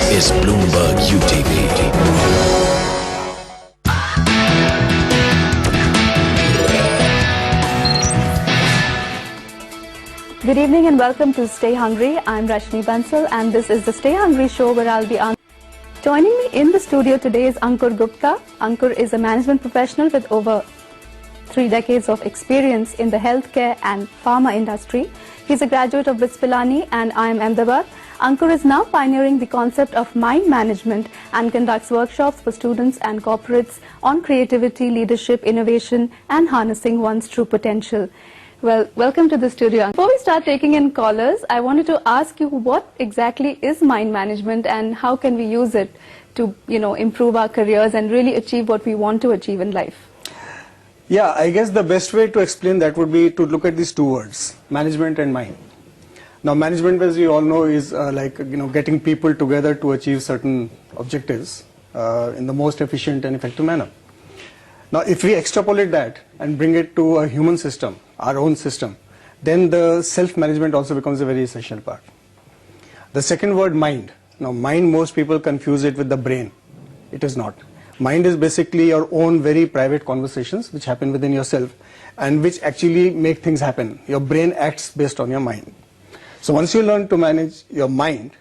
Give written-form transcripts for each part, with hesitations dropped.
is Bloomberg UTV. Good evening and welcome to Stay Hungry. I'm Rashmi Bansal and this is the Stay Hungry show where I'll be Joining me in the studio today is Ankur Gupta. Ankur is a management professional with over 3 decades of experience in the healthcare and pharma industry. He's a graduate of BITS Pilani and IIM Ahmedabad. Ankur is now pioneering the concept of mind management and conducts workshops for students and corporates on creativity, leadership, innovation and harnessing one's true potential. Well, welcome to the studio. Before we start taking in callers, I wanted to ask you what exactly is mind management and how can we use it to, improve our careers and really achieve what we want to achieve in life? Yeah, I guess the best way to explain that would be to look at these two words, management and mind. Now, management, as you all know, is getting people together to achieve certain objectives in the most efficient and effective manner. Now, if we extrapolate that and bring it to a human system, our own system, then the self-management also becomes a very essential part. The second word, mind. Now, mind, most people confuse it with the brain. It is not. Mind is basically your own very private conversations which happen within yourself and which actually make things happen. Your brain acts based on your mind. So once you learn to manage your mind,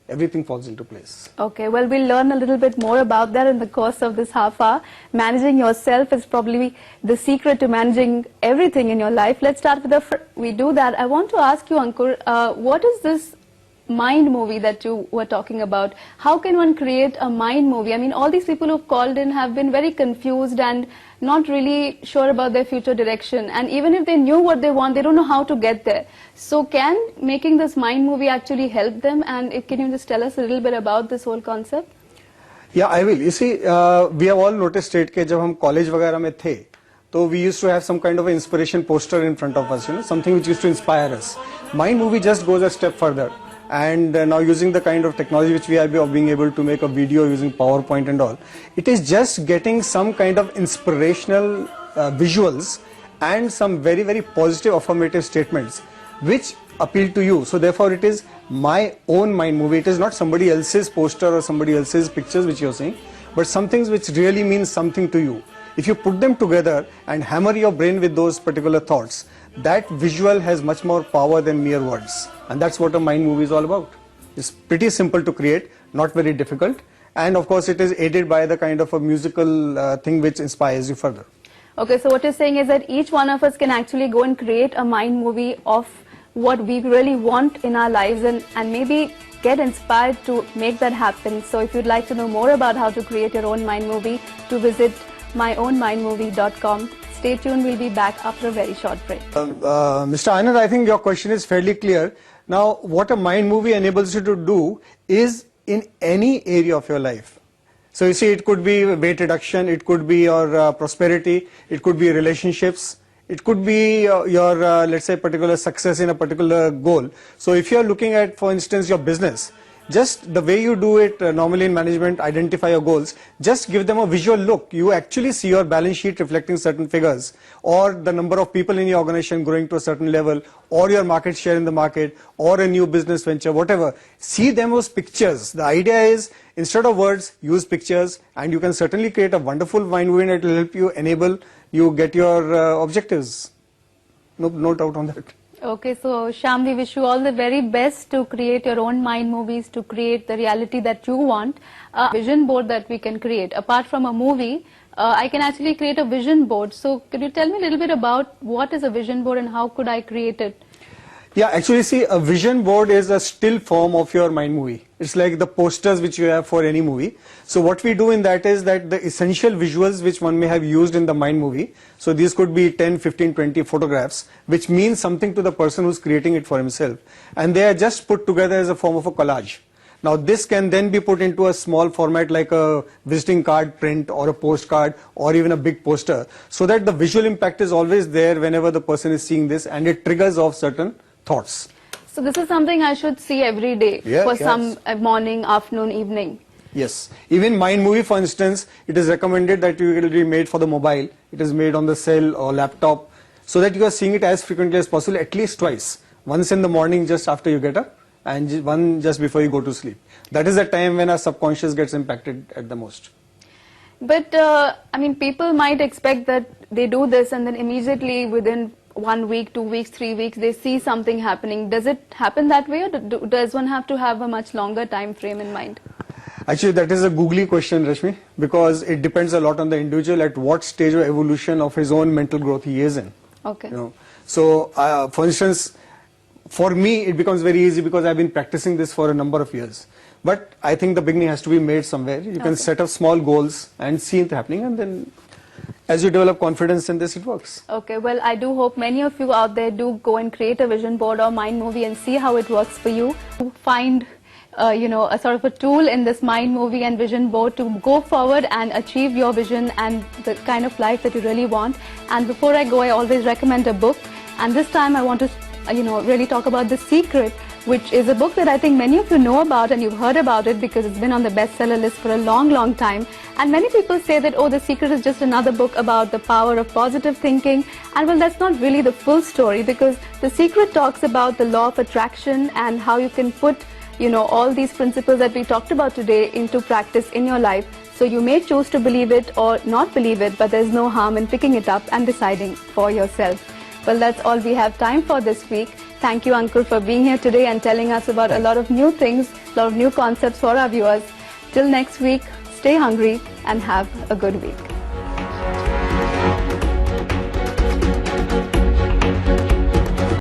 everything falls into place. Okay, well, we'll learn a little bit more about that in the course of this half hour. Managing yourself is probably the secret to managing everything in your life. Let's start with we do that. I want to ask you, Ankur, what is this mind movie that you were talking about? How can one create a mind movie? I mean, all these people who've called in have been very confused and not really sure about their future direction. And even if they knew what they want, they don't know how to get there. So can making this mind movie actually help them? And can you just tell us a little bit about this whole concept? Yeah, I will. You see, we have all noticed it that when we were in college, so we used to have some kind of an inspiration poster in front of us, something which used to inspire us. Mind movie just goes a step further. And now using the kind of technology which we have of being able to make a video using PowerPoint and all, it is just getting some kind of inspirational visuals and some very, very positive affirmative statements which appeal to you. So therefore it is my own mind movie. It is not somebody else's poster or somebody else's pictures which you are seeing, but some things which really means something to you. If you put them together and hammer your brain with those particular thoughts, that visual has much more power than mere words. And that's what a mind movie is all about. It's pretty simple to create, not very difficult. And of course it is aided by the kind of a musical thing which inspires you further. Okay, so what you're saying is that each one of us can actually go and create a mind movie of what we really want in our lives and maybe get inspired to make that happen. So if you'd like to know more about how to create your own mind movie, to visit MyOwnMindMovie.com. Stay tuned, we'll be back after a very short break. Mr. Anand, I think your question is fairly clear. Now, what a mind movie enables you to do is in any area of your life. So you see, it could be weight reduction, it could be your prosperity, it could be relationships, it could be your, let's say, particular success in a particular goal. So if you're looking at, for instance, your business, just the way you do it normally in management, identify your goals, just give them a visual look. You actually see your balance sheet reflecting certain figures, or the number of people in your organization growing to a certain level, or your market share in the market, or a new business venture, whatever. See them as pictures. The idea is, instead of words, use pictures, and you can certainly create a wonderful mind movie that will help you enable you get your objectives. No doubt on that. Okay, so Shyam, we wish you all the very best to create your own mind movies, to create the reality that you want. A vision board that we can create. Apart from a movie, I can actually create a vision board. So could you tell me a little bit about what is a vision board and how could I create it? Yeah, actually see, a vision board is a still form of your mind movie. It's like the posters which you have for any movie. So what we do in that is that the essential visuals which one may have used in the mind movie, so these could be 10, 15, 20 photographs, which means something to the person who's creating it for himself. And they are just put together as a form of a collage. Now this can then be put into a small format like a visiting card print or a postcard or even a big poster, so that the visual impact is always there whenever the person is seeing this and it triggers off certain thoughts. So this is something I should see every day for some morning, afternoon, evening. Yes. Even mind movie, for instance, it is recommended that it will be made for the mobile. It is made on the cell or laptop, so that you are seeing it as frequently as possible, at least twice. Once in the morning just after you get up, and one just before you go to sleep. That is the time when our subconscious gets impacted at the most. But I mean, people might expect that they do this and then immediately within 1 week, 2 weeks, 3 weeks, they see something happening. Does it happen that way, or does one have to have a much longer time frame in mind? Actually, that is a googly question, Rashmi, because it depends a lot on the individual at what stage of evolution of his own mental growth he is in. Okay. You know? So, for instance, for me, it becomes very easy because I've been practicing this for a number of years. But I think the beginning has to be made somewhere. You can set up small goals and see it happening, and then as you develop confidence in this, it works. Okay, well, I do hope many of you out there do go and create a vision board or mind movie and see how it works for you. Find a sort of a tool in this mind movie and vision board to go forward and achieve your vision and the kind of life that you really want. And before I go, I always recommend a book. And this time I want to, really talk about The Secret, which is a book that I think many of you know about and you've heard about it because it's been on the bestseller list for a long, long time. And many people say that, oh, The Secret is just another book about the power of positive thinking. And well, that's not really the full story, because The Secret talks about the law of attraction and how you can put all these principles that we talked about today into practice in your life. So you may choose to believe it or not believe it, but there's no harm in picking it up and deciding for yourself. Well, that's all we have time for this week. Thank you, Ankur, for being here today and telling us about a lot of new things, a lot of new concepts for our viewers. Till next week, stay hungry and have a good week.